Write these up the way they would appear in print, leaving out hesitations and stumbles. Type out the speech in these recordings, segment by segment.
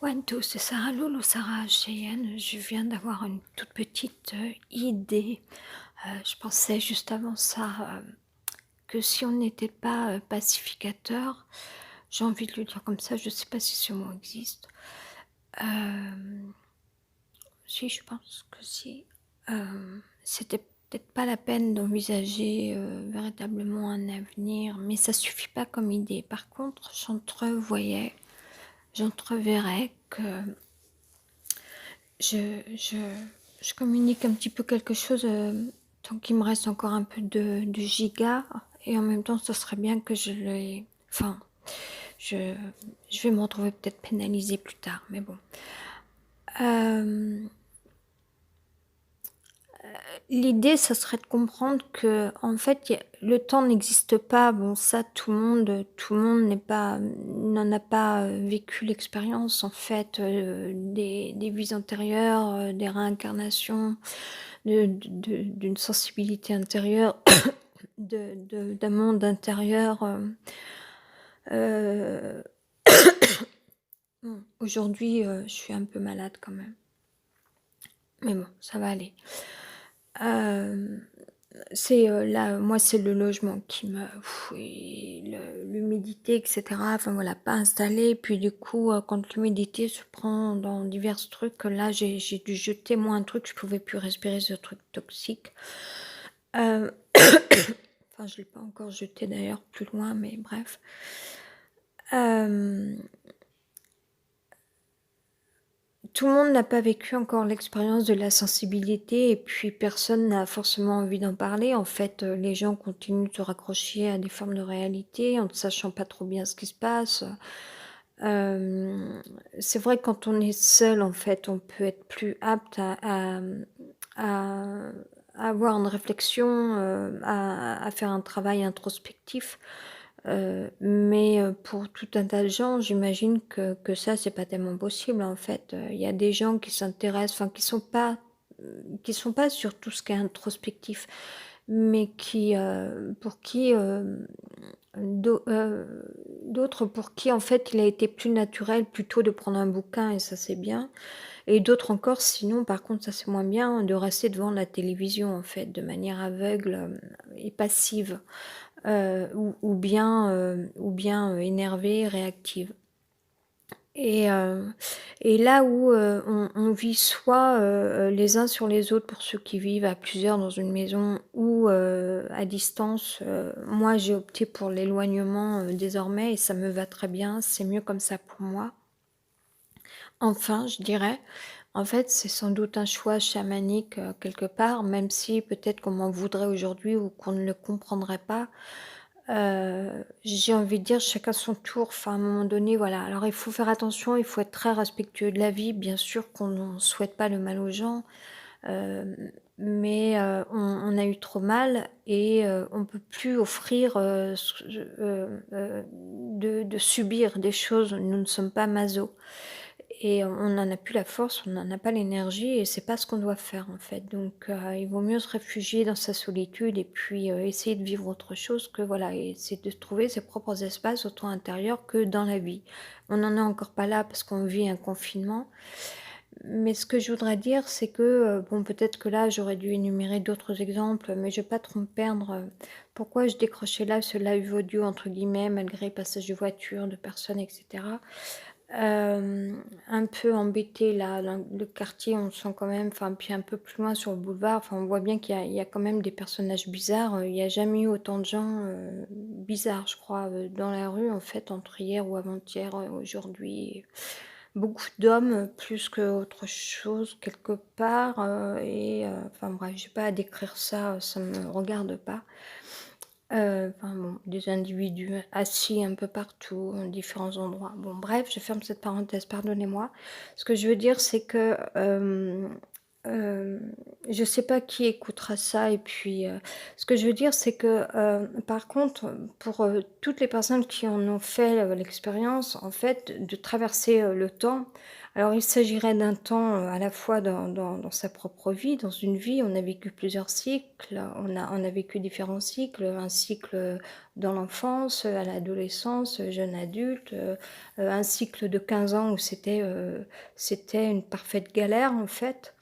One, two, c'est Sarah Loulou, Sarah Cheyenne. Je viens d'avoir une toute petite idée. Je pensais juste avant ça que si on n'était pas pacificateur, j'ai envie de le dire comme ça, je ne sais pas si ce mot existe. Si, je pense que si. C'était peut-être pas la peine d'envisager véritablement un avenir, mais ça suffit pas comme idée. Par contre, j'entreverrais que je communique un petit peu quelque chose tant qu'il me reste encore un peu de giga, et en même temps, ce serait bien que je le... Enfin, je, je vais me retrouver peut-être pénalisée plus tard, mais bon. Euh, L'idée, ça serait de comprendre que, en fait, le temps n'existe pas. Bon, ça, tout le monde n'en a pas vécu l'expérience, en fait, des vies antérieures, des réincarnations, d'une sensibilité intérieure, d'un monde intérieur. Euh, bon, aujourd'hui, je suis un peu malade quand même. Mais bon, ça va aller. C'est là, moi, c'est le logement qui me... l'humidité, etc. Enfin voilà, pas installé. Puis du coup, quand l'humidité se prend dans divers trucs, là, j'ai dû jeter moi un truc, je pouvais plus respirer ce truc toxique. Euh, Enfin, je l'ai pas encore jeté d'ailleurs plus loin, mais bref. Tout le monde n'a pas vécu encore l'expérience de la sensibilité et puis personne n'a forcément envie d'en parler. En fait, les gens continuent de se raccrocher à des formes de réalité en ne sachant pas trop bien ce qui se passe. C'est vrai que quand on est seul, en fait, on peut être plus apte à avoir une réflexion, à faire un travail introspectif. Mais pour tout un tas de gens, j'imagine que ça, c'est pas tellement possible, en fait. Il y a des gens qui s'intéressent, enfin, qui sont pas sur tout ce qui est introspectif, mais pour qui, d'autres pour qui, en fait, il a été plus naturel plutôt de prendre un bouquin, et ça, c'est bien. Et d'autres encore, sinon, par contre, ça, c'est moins bien, de rester devant la télévision, en fait, de manière aveugle et passive. Ou bien énervée, réactive. Et, euh, et là où on vit soit les uns sur les autres pour ceux qui vivent à plusieurs dans une maison ou à distance, moi j'ai opté pour l'éloignement désormais et ça me va très bien, c'est mieux comme ça pour moi. Enfin, je dirais, en fait, c'est sans doute un choix chamanique quelque part, même si peut-être qu'on m'en voudrait aujourd'hui ou qu'on ne le comprendrait pas. J'ai envie de dire chacun son tour, enfin à un moment donné, voilà. Alors il faut faire attention, il faut être très respectueux de la vie, bien sûr qu'on ne souhaite pas le mal aux gens, euh, mais on a eu trop mal et on peut plus offrir de subir des choses, nous ne sommes pas maso. Et on n'en a plus la force, on n'en a pas l'énergie et c'est pas ce qu'on doit faire en fait. Donc il vaut mieux se réfugier dans sa solitude et puis essayer de vivre autre chose que voilà, et c'est de trouver ses propres espaces autant intérieurs que dans la vie. On n'en est encore pas là parce qu'on vit un confinement. Mais ce que je voudrais dire, c'est que, bon, peut-être que là, j'aurais dû énumérer d'autres exemples, mais je ne vais pas trop me perdre. Pourquoi je décrochais là ce live audio, entre guillemets, malgré passage de voitures, de personnes, etc. Un peu embêté là, le quartier, on sent quand même, enfin, puis un peu plus loin sur le boulevard, enfin, on voit bien il y a quand même des personnages bizarres. Il n'y a jamais eu autant de gens bizarres, je crois, dans la rue, en fait, entre hier ou avant-hier, aujourd'hui. Beaucoup d'hommes plus qu'autre chose quelque part. Enfin bref, j'ai pas à décrire ça, ça me regarde pas. Enfin bon, des individus assis un peu partout, en différents endroits. Bon, bref, je ferme cette parenthèse, pardonnez-moi. Ce que je veux dire, c'est que Hem, je sais pas qui écoutera ça et puis, ce que je veux dire, c'est que, par contre, pour, toutes les personnes qui en ont fait, l'expérience, en fait, de traverser, le temps, alors il s'agirait d'un temps, à la fois dans sa propre vie, dans une vie, on a vécu plusieurs cycles, on a vécu différents cycles, un cycle, dans l'enfance, à l'adolescence, jeune adulte, un cycle de 15 ans où c'était une parfaite galère, en fait.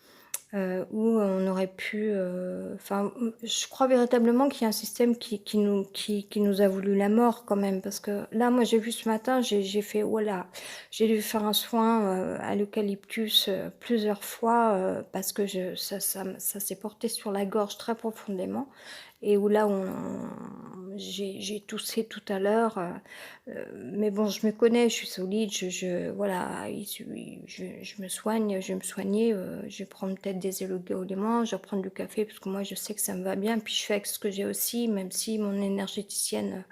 Où on aurait pu, enfin, je crois véritablement qu'il y a un système qui nous a voulu la mort quand même. Parce que là, moi, j'ai vu ce matin, j'ai fait: «Oh là!» J'ai dû faire un soin, à l'eucalyptus, plusieurs fois, parce que ça s'est porté sur la gorge très profondément et où là, j'ai toussé tout à l'heure, mais bon, je me connais, je suis solide, voilà, je me soigne, je vais me soigner, je vais prendre peut-être des éléments, je vais prendre du café parce que moi, je sais que ça me va bien, puis je fais avec ce que j'ai aussi, même si mon énergéticienne,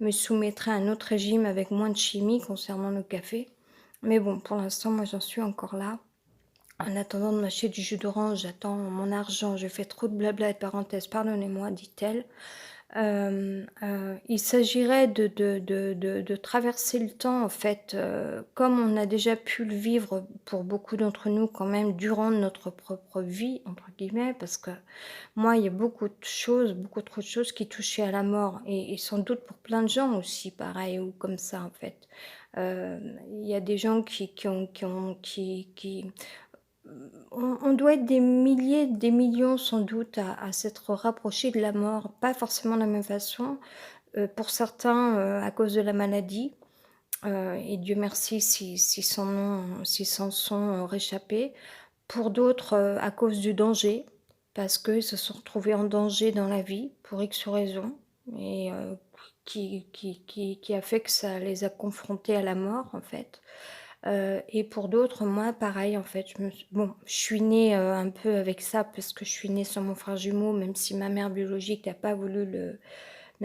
me soumettrait à un autre régime avec moins de chimie concernant le café. Mais bon, pour l'instant, moi, j'en suis encore là. En attendant de m'acheter du jus d'orange, j'attends mon argent, je fais trop de blabla et de parenthèses, pardonnez-moi, dit-elle. Il s'agirait de traverser le temps, en fait, comme on a déjà pu le vivre pour beaucoup d'entre nous quand même durant notre propre «vie» entre guillemets, parce que moi, il y a beaucoup de choses, beaucoup trop de choses qui touchaient à la mort et sans doute pour plein de gens aussi pareil ou comme ça, en fait. Il y a des gens on doit être des milliers, des millions sans doute à s'être rapprochés de la mort, pas forcément de la même façon. Pour certains, à cause de la maladie, et Dieu merci s'ils s'en sont, réchappés. Pour d'autres, à cause du danger, parce qu'ils se sont retrouvés en danger dans la vie pour X raisons et qui a fait que ça les a confrontés à la mort, en fait. Et pour d'autres, moi, pareil, en fait, je suis née, un peu avec ça parce que je suis née sans mon frère jumeau, même si ma mère biologique n'a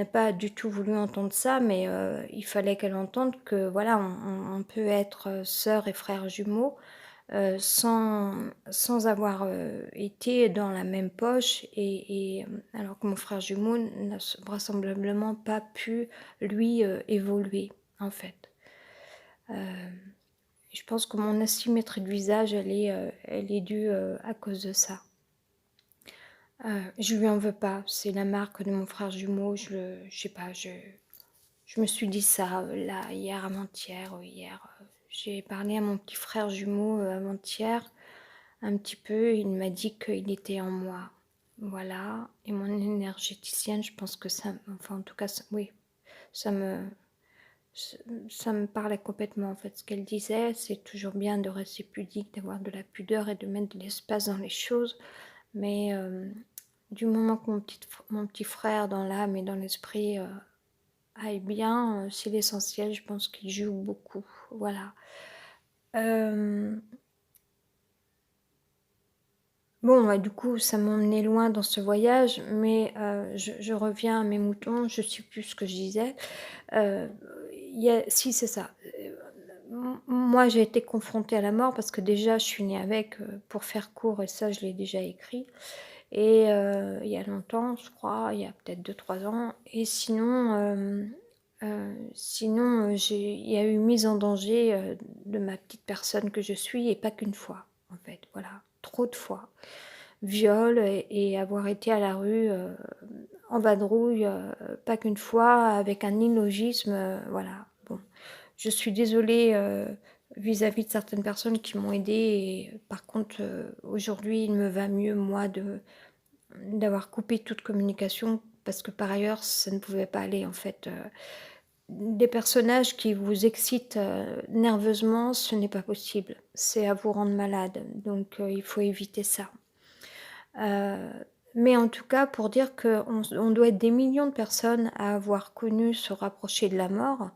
pas du tout voulu entendre ça, mais il fallait qu'elle entende que voilà, on peut être, sœurs et frères jumeaux, sans avoir, été dans la même poche alors que mon frère jumeau n'a vraisemblablement pas pu, lui, évoluer, en fait. Je pense que mon asymétrie de visage, elle est due, à cause de ça. Je lui en veux pas, c'est la marque de mon frère jumeau, je sais pas, je me suis dit ça, là, hier, avant-hier, hier, j'ai parlé à mon petit frère jumeau, avant-hier, un petit peu, il m'a dit qu'il était en moi. Voilà et mon énergéticienne, je pense que enfin, en tout cas, oui, ça me Ç ça me parlait complètement, en fait. Ce qu'elle disait, c'est toujours bien de rester pudique, d'avoir de la pudeur et de mettre de l'espace dans les choses. Mais, du moment que mon petit frère dans l'âme et dans l'esprit, aille bien, c'est l'essentiel. Je pense qu'il joue beaucoup, voilà. Hem, bon, bah, du coup, ça m'a emmenée loin dans ce voyage, mais, je reviens à mes moutons, je sais plus ce que je disais. Heu, il y a si, c'est ça. Moi, j'ai été confrontée à la mort parce que déjà je suis née avec, pour faire court et ça je l'ai déjà écrit et il y a longtemps, je crois, il y a peut-être 2 3 ans et sinon, il y a eu mise en danger, de ma petite personne que je suis et pas qu'une fois, en fait, voilà, trop de fois. Viol et avoir été à la rue, en vadrouille, pas qu'une fois avec un illogisme, voilà, bon. Je suis désolée, vis-à-vis de certaines personnes qui m'ont aidée et par contre, aujourd'hui, il me va mieux, moi, d'avoir coupé toute communication parce que par ailleurs, ça ne pouvait pas aller, en fait, des personnages qui vous excitent, nerveusement, ce n'est pas possible. C'est à vous rendre malade, donc il faut éviter ça. Heu, mais en tout cas, pour dire qu'on doit être des millions de personnes à avoir connu se rapprocher de la mort.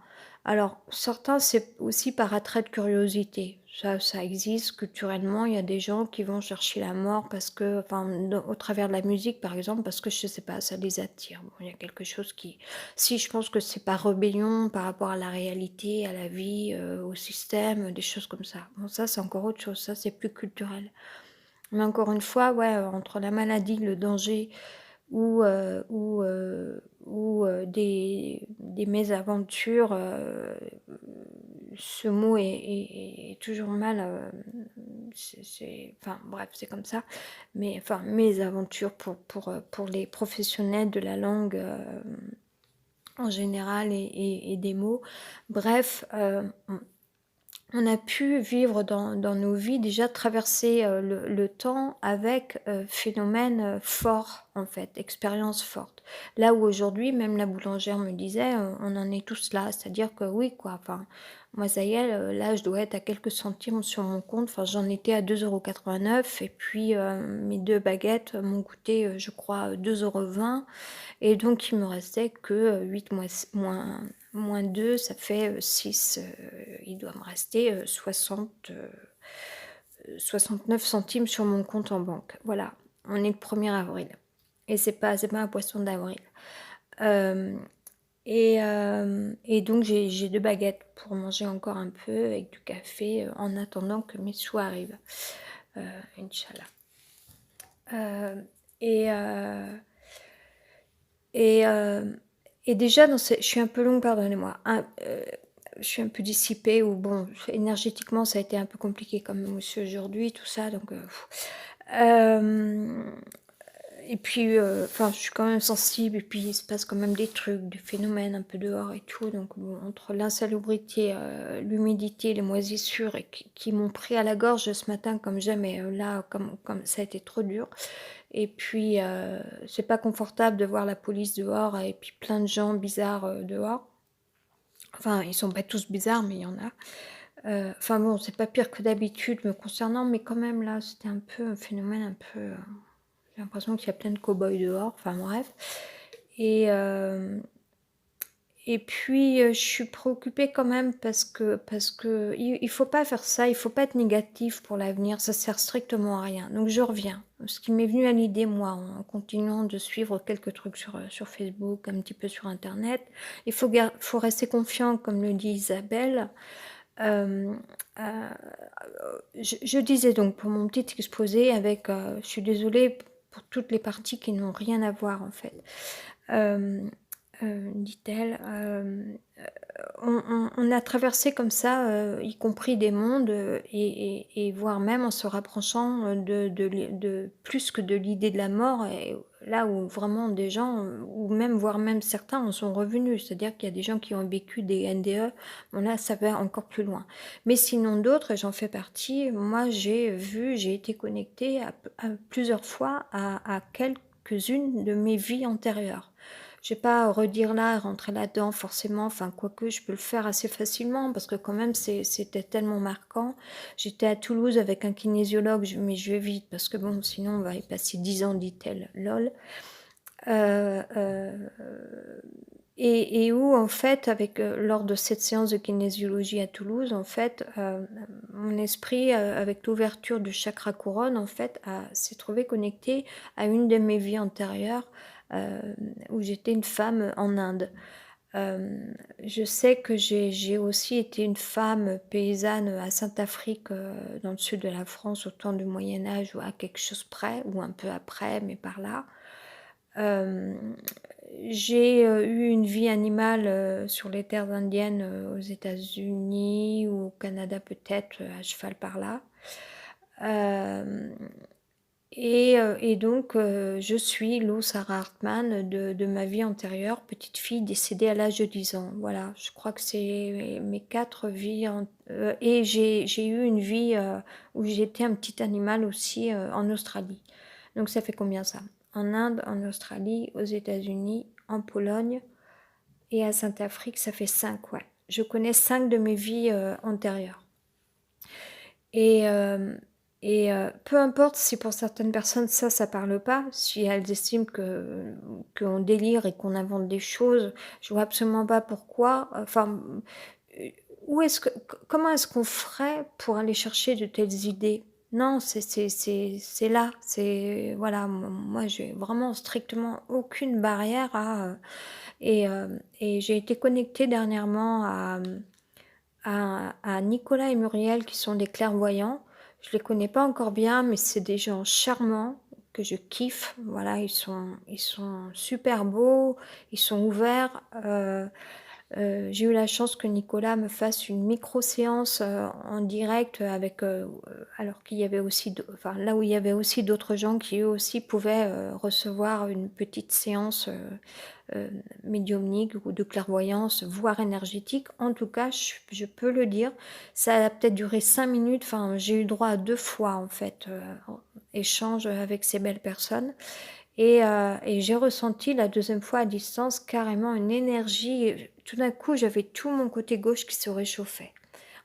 Alors certains, c'est aussi par attrait de curiosité. Ça existe culturellement, il y a des gens qui vont chercher la mort parce que enfin, au travers de la musique, par exemple, parce que je sais pas, ça les attire. Bon, il y a quelque chose qui si je pense que c'est par rébellion par rapport à la réalité, à la vie, au système, des choses comme ça. Bon ça, c'est encore autre chose, ça c'est plus culturel. Mais encore une fois, ouais, entre la maladie, le danger ou des mésaventures, ce mot est toujours mal, c'est enfin bref, c'est comme ça. Mais enfin, mésaventures pour les professionnels de la langue, en général et des mots. Bref, on a pu vivre dans nos vies, déjà traverser, le temps avec, phénomènes, forts en fait, expériences fortes. Là où aujourd'hui, même la boulangère me disait, on en est tous là. C'est-à-dire que oui quoi, enfin, moi ça y est, là je dois être à quelques centimes sur mon compte. Enfin j'en étais à 2,89 € et puis, mes 2 baguettes m'ont coûté, je crois, 2,20 € et donc il me restait que, 8 moins 2, ça fait, 6, il doit me rester, 69 centimes sur mon compte en banque. Voilà, on est le 1er avril et c'est pas un poisson d'avril. Hem et donc j'ai 2 baguettes pour manger encore un peu avec du café, en attendant que mes sous arrivent, heu, inch'Allah. Hem et heu Et hem et déjà dans ce je suis un peu longue, pardonnez-moi, hein, je suis un peu dissipée ou bon, énergétiquement, ça a été un peu compliqué comme même aussi aujourd'hui, tout ça donc hem et puis, enfin, je suis quand même sensible et puis il se passe quand même des trucs, des phénomènes un peu dehors et tout donc bon, entre l'insalubrité, l'humidité, les moisissures et qui m'ont pris à la gorge ce matin comme jamais, là, comme ça a été trop dur et puis, c'est pas confortable de voir la police dehors et puis plein de gens bizarres, dehors. Enfin, ils sont pas tous bizarres, mais il y en a. Enfin bon, c'est pas pire que d'habitude me concernant, mais quand même là, c'était un peu un phénomène un peu, j'ai l'impression qu'il y a plein de cow-boys dehors, enfin bref et hem et puis, je suis préoccupée quand même parce que il faut pas faire ça, il faut pas être négatif pour l'avenir, ça sert strictement à rien. Donc je reviens. Ce qui m'est venu à l'idée, moi, en continuant de suivre quelques trucs sur Facebook, un petit peu sur internet, il faut rester confiant comme le dit Isabelle. Hem, heu, je disais donc pour mon petit exposé avec, je suis désolée pour toutes les parties qui n'ont rien à voir en fait. Hem, dit-elle, on a traversé comme ça, y compris des mondes, et voire même en se rapprochant, de plus que de l'idée de la mort et là où vraiment des gens, ou même voire même certains en sont revenus. C'est-à-dire qu'il y a des gens qui ont vécu des NDE, bon là ça va encore plus loin. Mais sinon d'autres, et j'en fais partie, moi j'ai été connectée à plusieurs fois à quelques-unes de mes vies antérieures. Je vais pas redire là, rentrer là-dedans forcément, enfin quoique je peux le faire assez facilement parce que quand même c'était tellement marquant. J'étais à Toulouse avec un kinésiologue, mais je vais vite parce que bon sinon on va y passer 10 ans dit-elle, lol. Heu heu et où en fait avec, lors de cette séance de kinésiologie à Toulouse en fait, mon esprit, avec l'ouverture du chakra couronne en fait s'est trouvé connecté à une de mes vies antérieures, où j'étais une femme en Inde. Je sais que j'ai aussi été une femme paysanne à Saint-Affrique, dans le sud de la France au temps du Moyen Âge ou à quelque chose près ou un peu après, mais par là. Hem, j'ai, eu une vie animale, sur les terres indiennes, aux États-Unis ou au Canada peut-être, à cheval par là. Hem et donc je suis Lou Sarah Hartmann de ma vie antérieure, petite fille décédée à l'âge de 10 ans. Voilà, je crois que c'est mes 4 vies et j'ai eu une vie, où j'étais un petit animal aussi, en Australie. Donc ça fait combien ça? En Inde, en Australie, aux États-Unis, en Pologne et à Saint-Afrique, ça fait 5, ouais. Je connais 5 de mes vies, antérieures. Et peu importe si pour certaines personnes ça parle pas, si elles estiment qu'on délire et qu'on invente des choses, je vois absolument pas pourquoi, enfin, heu, où est-ce que comment est-ce qu'on ferait pour aller chercher de telles idées? Non, c'est là, c'est voilà, moi j'ai vraiment strictement aucune barrière et j'ai été connectée dernièrement à Nicolas et Muriel qui sont des clairvoyants. Je les connais pas encore bien, mais c'est des gens charmants que je kiffe. Voilà, ils sont super beaux, ils sont ouverts. J'ai eu la chance que Nicolas me fasse une micro séance, en direct, avec, alors qu'il y avait aussi enfin, là où il y avait aussi d'autres gens qui eux aussi pouvaient, recevoir une petite séance, médiumnique ou de clairvoyance, voire énergétique. En tout cas, je peux le dire, ça a peut-être duré 5 minutes, enfin, j'ai eu droit à 2 fois, en fait, échange avec ces belles personnes et j'ai ressenti la deuxième fois à distance carrément une énergie, tout d'un coup, j'avais tout mon côté gauche qui se réchauffait.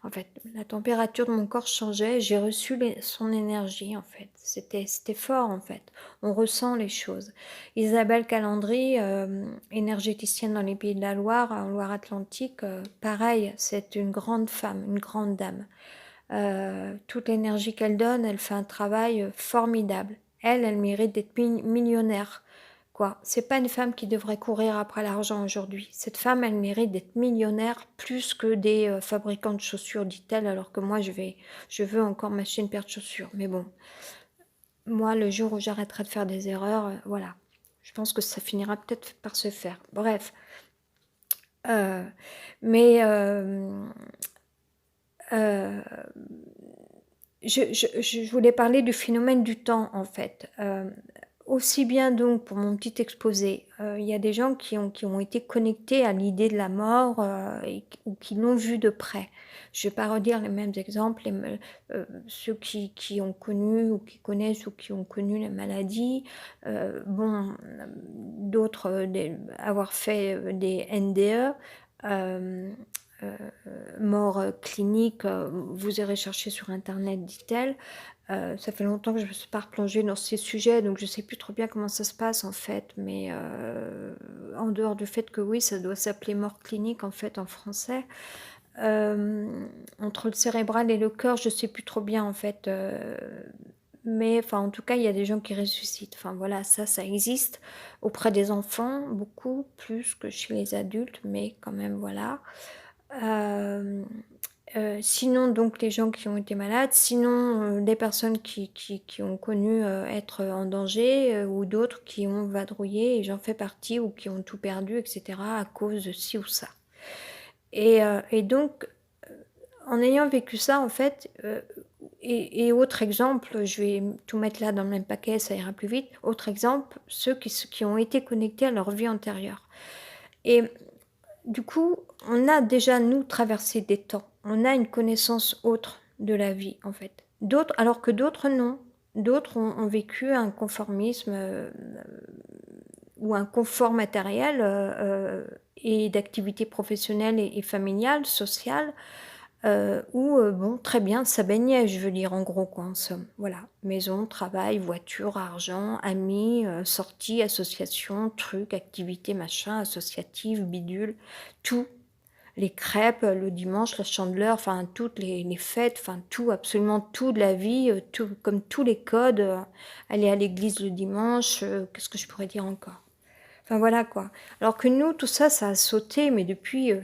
En fait, la température de mon corps changeait, j'ai reçu son énergie en fait. C'était fort en fait. On ressent les choses. Isabelle Calandry, énergéticienne dans les Pays de la Loire, en Loire-Atlantique, pareil, c'est une grande femme, une grande dame. Toute l'énergie qu'elle donne, elle fait un travail formidable. Elle mérite d'être millionnaire. Quoi. C'est pas une femme qui devrait courir après l'argent aujourd'hui. Cette femme, elle mérite d'être millionnaire plus que des fabricants de chaussures, dit-elle, alors que moi, je veux encore m'acheter une paire de chaussures. Mais bon, moi, le jour où j'arrêterai de faire des erreurs, voilà. Je pense que ça finira peut-être par se faire. Bref. Euh, mais euh, je voulais parler du phénomène du temps, en fait. Aussi bien donc pour mon petit exposé, il y a des gens qui ont été connectés à l'idée de la mort, ou qui l'ont vu de près. Je ne vais pas redire les mêmes exemples, ceux qui ont connu ou qui connaissent ou qui ont connu la maladie, bon, d'autres avoir fait des NDE, euh, euh, mort clinique, vous irez chercher sur internet, dit-elle. Ça fait longtemps que je ne me suis pas replongée dans ces sujets, donc je ne sais plus trop bien comment ça se passe en fait, mais en dehors du fait que oui, ça doit s'appeler mort clinique en fait en français. Entre le cérébral et le cœur, je ne sais plus trop bien en fait, mais enfin en tout cas il y a des gens qui ressuscitent. Enfin voilà, ça existe auprès des enfants, beaucoup plus que chez les adultes, mais quand même voilà. Euh, Sinon, donc, les gens qui ont été malades, sinon, des personnes qui ont connu être en danger, ou d'autres qui ont vadrouillé, et j'en fais partie, ou qui ont tout perdu, etc., à cause de ci ou ça. Et donc, en ayant vécu ça, en fait, et autre exemple, je vais tout mettre là dans le même paquet, ça ira plus vite. Autre exemple, ceux qui ont été connectés à leur vie antérieure. Et du coup, on a déjà, nous, traversé des temps. On a une connaissance autre de la vie, en fait. D'autres, alors que d'autres, non. D'autres ont vécu un conformisme, ou un confort matériel, et d'activité professionnelle et familiale, sociale, où, bon, très bien, ça baignait, je veux dire, en gros, quoi, en somme. Voilà, maison, travail, voiture, argent, amis, sorties, associations, trucs, activités, machin, associatives, bidule, tout. Les crêpes, le dimanche, la chandeleur, enfin, toutes les fêtes, enfin, tout, absolument tout de la vie, tout, comme tous les codes, aller à l'église le dimanche, qu'est-ce que je pourrais dire encore? Enfin voilà quoi. Alors que nous, tout ça, ça a sauté, mais depuis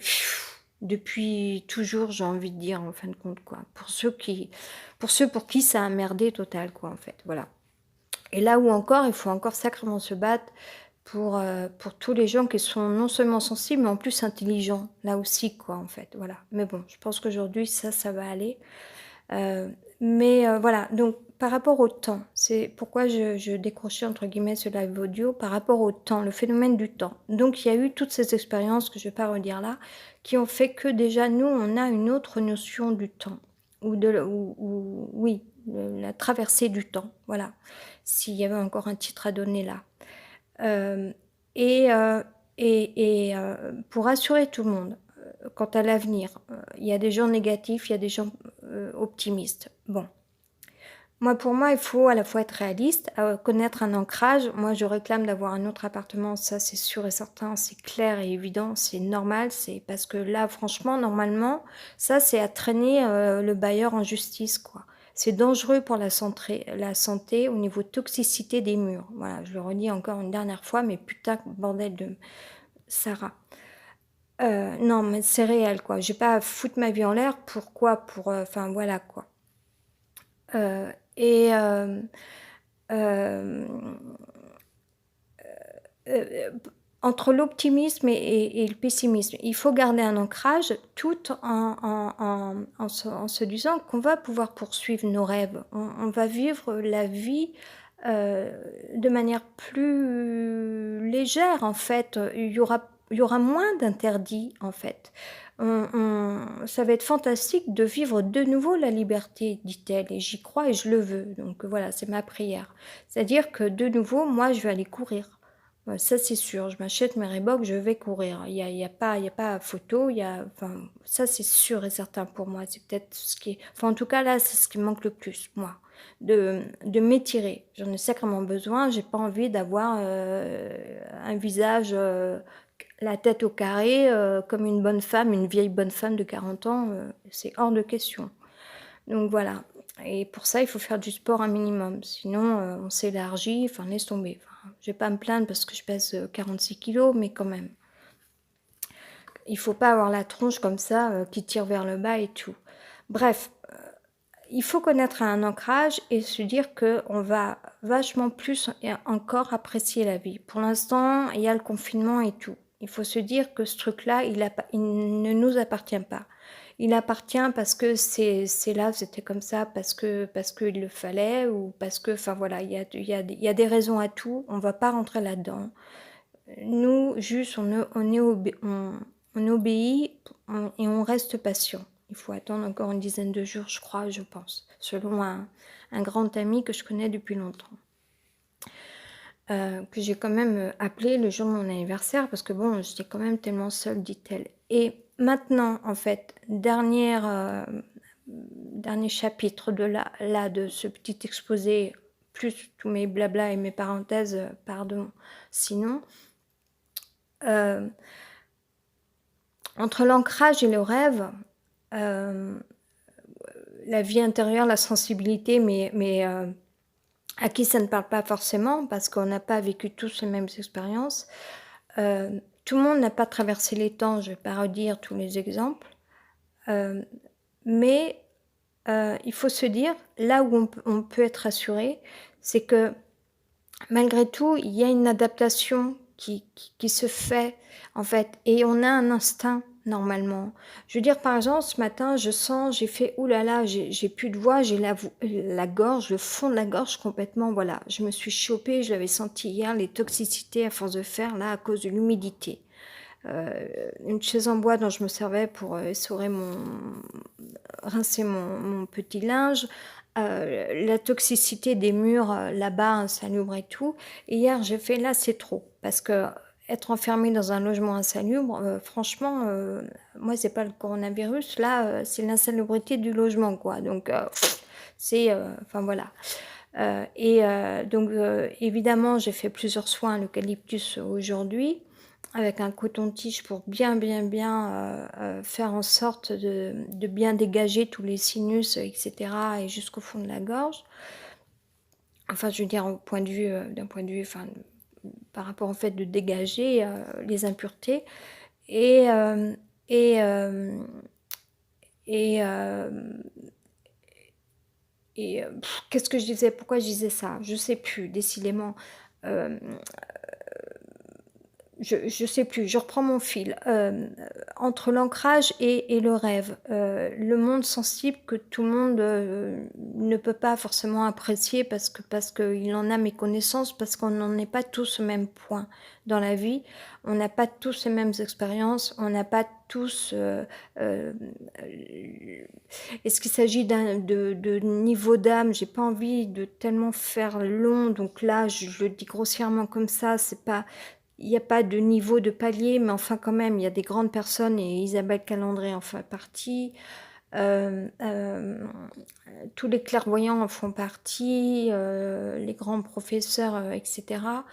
toujours, j'ai envie de dire, en fin de compte, quoi. Pour ceux pour qui ça a merdé total, quoi, en fait. Voilà. Et là où encore, il faut encore sacrément se battre pour tous les gens qui sont non seulement sensibles, mais en plus intelligents, là aussi, quoi, en fait. Voilà. Mais bon, je pense qu'aujourd'hui, ça va aller. Mais voilà, donc par rapport au temps, c'est pourquoi je décrochais entre guillemets ce live audio, par rapport au temps, le phénomène du temps. Donc il y a eu toutes ces expériences que je ne vais pas redire là, qui ont fait que déjà nous, on a une autre notion du temps, oui, la traversée du temps, voilà, s'il y avait encore un titre à donner là. Euh, et, euh, pour rassurer tout le monde, quant à l'avenir, il y a des gens négatifs, il y a des gens optimistes. Bon, pour moi, il faut à la fois être réaliste, connaître un ancrage. Moi, je réclame d'avoir un autre appartement, ça c'est sûr et certain, c'est clair et évident, c'est normal, c'est parce que là, franchement, normalement, ça c'est à traîner le bailleur en justice, quoi. C'est dangereux pour la santé au niveau toxicité des murs. Voilà, je le redis encore une dernière fois, mais putain, bordel de Sarah. Non, mais c'est réel, quoi. Je vais pas foutre ma vie en l'air. Pourquoi? Enfin, voilà, quoi. et hem, p entre l'optimisme et le pessimisme, il faut garder un ancrage tout en se disant qu'on va pouvoir poursuivre nos rêves. On va vivre la vie, heu, de manière plus légère, en fait. Il y aura moins d'interdits, en fait. Ça va être fantastique de vivre de nouveau la liberté, dit-elle, et j'y crois et je le veux. Donc voilà, c'est ma prière. C'est-à-dire que de nouveau, moi, je vais aller courir. Ça c'est sûr, je m'achète mes Reebok, je vais courir. Il y a pas photo, enfin, ça c'est sûr et certain pour moi. C'est peut-être ce qui enfin, en tout cas, là, c'est ce qui me manque le plus, moi, de m'étirer. J'en ai sacrément besoin, j'ai pas envie d'avoir, un visage, la tête au carré, comme une bonne femme, une vieille bonne femme de 40 ans, c'est hors de question. Donc voilà, et pour ça, il faut faire du sport un minimum, sinon, on s'élargit, enfin laisse tomber. Enfin, je vais pas me plaindre parce que je pèse, 46 kilogrammes, mais quand même. Il faut pas avoir la tronche comme ça, qui tire vers le bas et tout. Bref, il faut connaître un ancrage et se dire qu'on va vachement plus et encore apprécier la vie. Pour l'instant, il y a le confinement et tout. Il faut se dire que ce truc-là, il ne nous appartient pas. Il appartient parce que c'est là, c'était comme ça, parce qu'il le fallait ou parce que enfin voilà, il y a des raisons à tout, on va pas rentrer là-dedans. Nous, juste, on obéit, et on reste patient. Il faut attendre encore une dizaine de jours, je crois, je pense, selon un grand ami que je connais depuis longtemps. Que j'ai quand même, appelé le jour de mon anniversaire parce que bon, j'étais quand même tellement seule, dit-elle. Et maintenant, en fait, dernier chapitre de ce petit exposé, plus tous mes blablas et mes parenthèses, pardon, sinon, heu entre l'ancrage et le rêve, hem, la vie intérieure, la sensibilité, mais à qui ça ne parle pas forcément parce qu'on n'a pas vécu tous les mêmes expériences. Tout le monde n'a pas traversé les temps, je vais pas redire tous les exemples, hem, mais il faut se dire, là où on peut être rassuré, c'est que malgré tout, il y a une adaptation qui se fait, en fait, et on a un instinct normalement. Je veux dire, par exemple, ce matin, j'ai fait: «Ouh là là, j'ai plus de voix, j'ai la gorge, le fond de la gorge complètement», voilà. Je me suis chopée, je l'avais senti hier, les toxicités à force de faire là, à cause de l'humidité. Une chaise en bois dont je me servais pour, essorer rincer mon petit linge, la toxicité des murs, là-bas, insalubres et tout. Et hier, j'ai fait: «Là, c'est trop», parce que être enfermé dans un logement insalubre, franchement, moi, c'est pas le coronavirus, là, c'est l'insalubrité du logement, quoi. Donc enfin voilà. Donc évidemment, j'ai fait plusieurs soins à l'eucalyptus aujourd'hui, avec un coton-tige pour bien, bien, bien, faire en sorte de bien dégager tous les sinus, et cetera, et jusqu'au fond de la gorge. Enfin, je veux dire au point de vue, d'un point de vue, enfin, par rapport au fait de dégager, les impuretés. Et hem et hem et hem qu'est-ce que je disais? Pourquoi je disais ça? Je sais plus décidément. Hem je sais plus, je reprends mon fil. Entre l'ancrage et le rêve, le monde sensible que tout le monde, ne peut pas forcément apprécier parce qu'il en a méconnaissance, parce qu'on n'en est pas tous au même point dans la vie. On n'a pas tous les mêmes expériences, on n'a pas tous, hem, est-ce qu'il s'agit de niveau d'âme? J'ai pas envie de tellement faire long, donc là, je le dis grossièrement comme ça, c'est pas il y a pas de niveau de palier, mais enfin quand même, il y a des grandes personnes et Isabelle Calandré en fait partie. Hem, hem, Tous les clairvoyants en font partie, les grands professeurs, et cetera.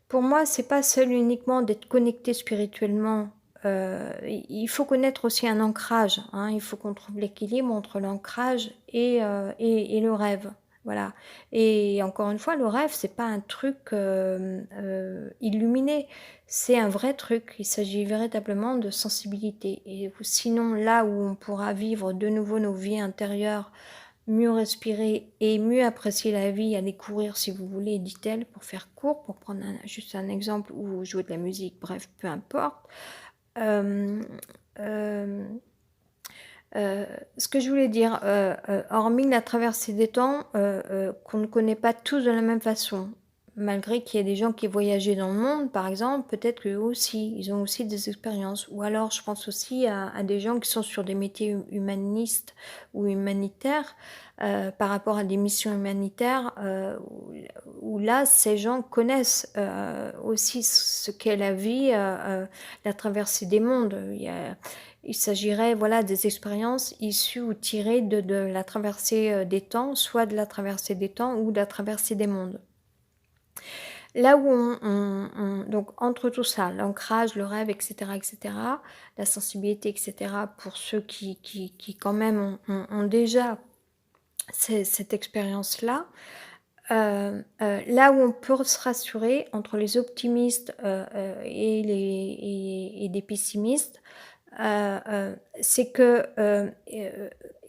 Pour moi, c'est pas seul uniquement d'être connecté spirituellement, il faut connaître aussi un ancrage, hein. Il faut qu'on trouve l'équilibre entre l'ancrage et le rêve, voilà. Et encore une fois, le rêve, c'est pas un truc, illuminé, c'est un vrai truc. Il s'agit véritablement de sensibilité, et sinon là où on pourra vivre de nouveau nos vies intérieures, mieux respirer et mieux apprécier la vie, aller courir si vous voulez, dit-elle, pour faire court, pour prendre juste un exemple, ou jouer de la musique, bref, peu importe. Hem, hem, ce que je voulais dire, hormis la traversée des temps, qu'on ne connaît pas tous de la même façon, malgré qu'il y ait des gens qui aient voyagé dans le monde, par exemple, peut-être qu'eux aussi, ils ont aussi des expériences. Ou alors je pense aussi à des gens qui sont sur des métiers humanistes ou humanitaires, par rapport à des missions humanitaires, où là, ces gens connaissent, aussi ce qu'est la vie, la traversée des mondes. Il s'agirait, voilà, des expériences issues ou tirées de la traversée, des temps, soit de la traversée des temps ou de la traversée des mondes. Là où donc entre tout ça, l'ancrage, le rêve et cetera, la sensibilité et cetera, pour ceux qui quand même ont déjà cette expérience-là, là où on peut se rassurer entre les optimistes, et des pessimistes, c'est que,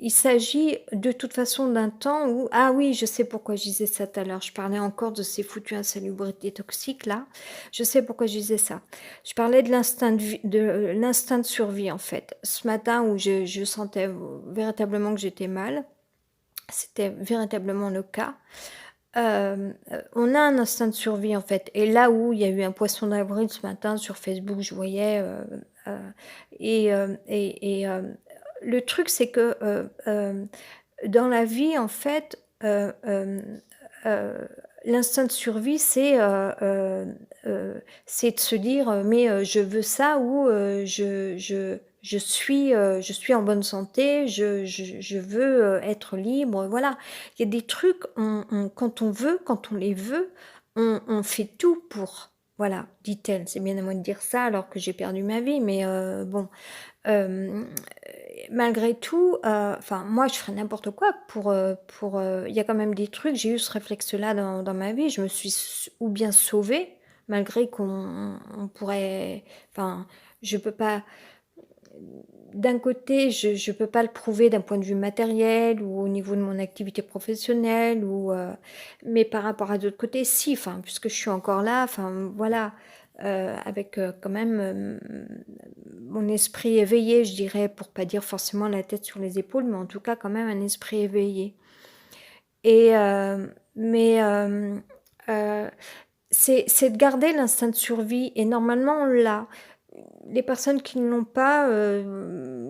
il s'agit de toute façon d'un temps où ah oui, je sais pourquoi je disais ça tout à l'heure. Je parlais encore de ces foutues insalubrités toxiques là. Je sais pourquoi je disais ça. Je parlais de l'instinct de survie en fait. Ce matin où je sentais véritablement que j'étais mal, c'était véritablement le cas. On a un instinct de survie, en fait, et là où il y a eu un poisson d'avril ce matin sur Facebook, je voyais, heu le truc c'est que, dans la vie, en fait, heu, l'instinct de survie, c'est de se dire, «Mais, je veux ça» ou, je suis en bonne santé, je veux, être libre», voilà. Il y a des trucs, on quand on veut, quand on les veut, on fait tout pour. Voilà, dit-elle. C'est bien à moi de dire ça alors que j'ai perdu ma vie, mais bon. Hem, malgré tout, enfin moi je ferais n'importe quoi il y a quand même des trucs, j'ai eu ce réflexe-là dans ma vie, je me suis ou bien sauvée, malgré qu'on pourrait enfin, je peux pas d'un côté, je peux pas le prouver d'un point de vue matériel ou au niveau de mon activité professionnelle mais par rapport à d'autres côtés, si, enfin, puisque je suis encore là, enfin, voilà, avec, quand même, mon esprit éveillé, je dirais, pour pas dire forcément la tête sur les épaules, mais en tout cas quand même un esprit éveillé et heu, c'est de garder l'instinct de survie et normalement on l'a. Les personnes qui ne l'ont pas,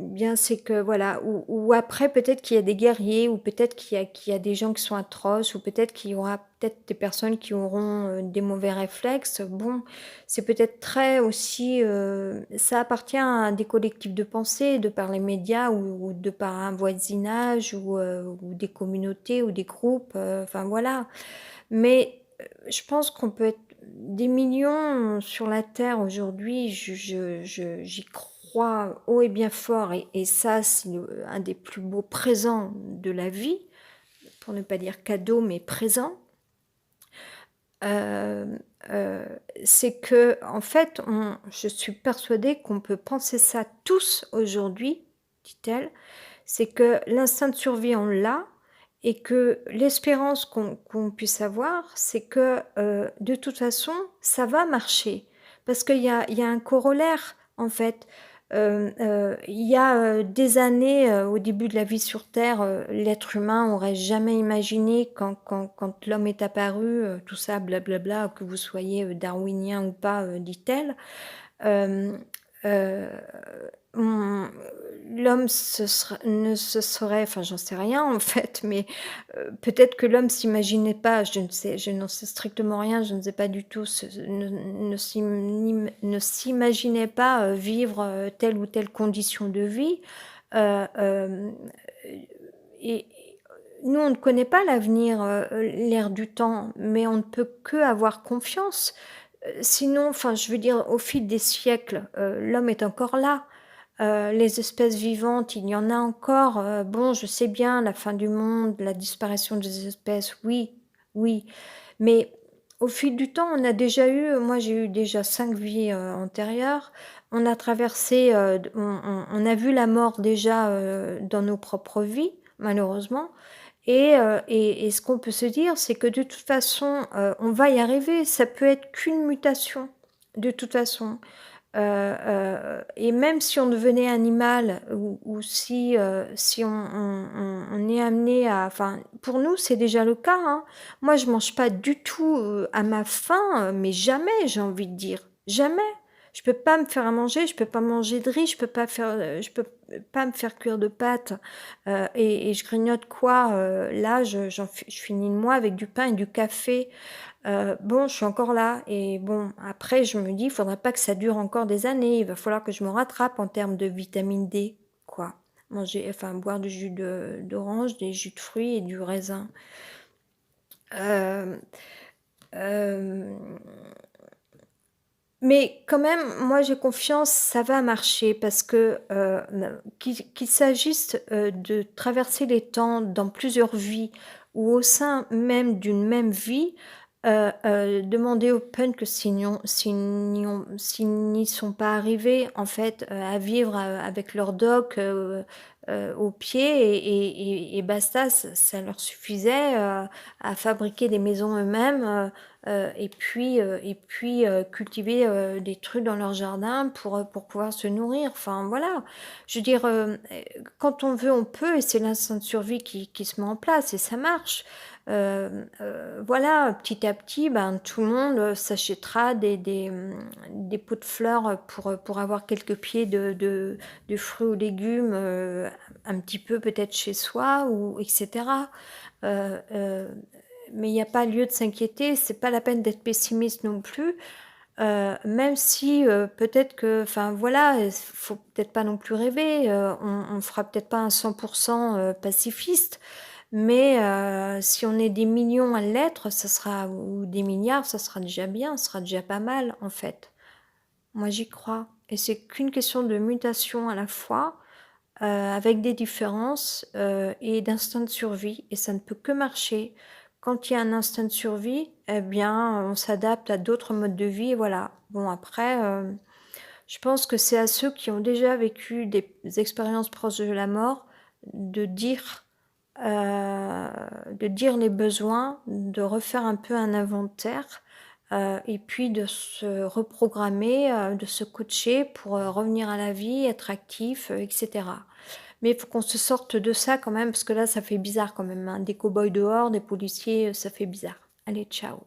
bien c'est que voilà ou après peut-être qu'il y a des guerriers ou peut-être qu'il y a des gens qui sont atroces ou peut-être qu'il y aura peut-être des personnes qui auront, des mauvais réflexes. Bon, c'est peut-être très aussi, ça appartient à des collectifs de pensée de par les médias ou de par un voisinage ou des communautés ou des groupes, enfin voilà. Mais, je pense qu'on peut être des millions sur la terre aujourd'hui, j'y crois haut et bien fort et ça, c'est un des plus beaux présents de la vie, pour ne pas dire cadeau, mais présent. Hem, heu, c'est qu'en fait, je suis persuadée qu'on peut penser ça tous aujourd'hui, dit-elle. C'est que l'instinct de survie, on l'a et que l'espérance qu'on puisse avoir, c'est que, de toute façon, ça va marcher. Parce qu'il y a un corollaire, en fait. Il y a, des années, au début de la vie sur terre, l'être humain aurait jamais imaginé quand l'homme est apparu, tout ça blablabla, que vous soyez, darwinien ou pas, dit-elle, hem, heu, on l'homme ne se serait enfin, j'en sais rien en fait, mais peut-être que l'homme s'imaginait pas, je n'en sais strictement rien, je ne sais pas du tout ne s'imaginait pas, vivre, telle ou telle condition de vie, hem, et nous, on ne connaît pas l'avenir, l'air du temps, mais on ne peut qu'avoir confiance. Sinon, enfin, je veux dire, au fil des siècles, l'homme est encore là. Les espèces vivantes, il y en a encore, bon, je sais bien, la fin du monde, la disparition des espèces, oui, oui. Mais au fil du temps, on a déjà eu moi, j'ai eu déjà 5 vies, antérieures. On a traversé, d on a vu la mort déjà, dans nos propres vies, malheureusement Et ce qu'on peut se dire, c'est que de toute façon, on va y arriver. Ça peut être qu'une mutation, de toute façon. Et même si on devenait animal ou si on est amené à enfin, pour nous, c'est déjà le cas, hein. Moi, je mange pas du tout, à ma faim, mais jamais, j'ai envie de dire. Jamais. Je peux pas me faire à manger, je peux pas manger de riz, je peux pas me faire cuire de pâtes, et je grignote quoi? Là, je finis le mois avec du pain et du café. Bon, je suis encore là et bon, après je me dis: «Il faudrait pas que ça dure encore des années, il va falloir que je me rattrape en termes de vitamine D, quoi». Manger enfin boire du jus d'orange, des jus de fruits et du raisin. Hem, hem, mais quand même, moi j'ai confiance, ça va marcher parce que, qu'il s'agisse, de traverser les temps dans plusieurs vies ou au sein même d'une même vie, demander aux punks que s'ils n'y sont pas arrivés en fait, à vivre, avec leur doc, aux pieds et basta, ça leur suffisait, à fabriquer des maisons eux-mêmes, et puis, cultiver, des trucs dans leur jardin pour pouvoir se nourrir. Enfin voilà, je veux dire, quand on veut, on peut et c'est l'instinct de survie qui se met en place et ça marche. Voilà, petit à petit, ben, tout le monde, s'achètera des pots de fleurs, pour avoir quelques pieds de fruits ou légumes, un petit peu peut-être chez soi ou et cetera. Heu heu, mais il y a pas lieu de s'inquiéter, c'est pas la peine d'être pessimiste non plus, même si, peut-être que enfin voilà, faut peut-être pas non plus rêver, on fera peut-être pas un 100 pacifiste, mais si on est des millions à l'être, ça sera ou des milliards, ça sera déjà bien, ça sera déjà pas mal en fait. Moi j'y crois et c'est qu'une question de mutation à la fois, avec des différences, et d'instinct de survie et ça ne peut que marcher. Quand il y a un instinct de survie, eh bien, on s'adapte à d'autres modes de vie et voilà. Bon après, je pense que c'est à ceux qui ont déjà vécu des expériences proches de la mort de dire, de dire les besoins, de refaire un peu un inventaire, et puis de se reprogrammer, de se coacher pour, revenir à la vie, être actif, et cetera. Mais il faut qu'on se sorte de ça quand même, parce que là, ça fait bizarre quand même, hein. Des cow-boys dehors, des policiers, ça fait bizarre. Allez, ciao.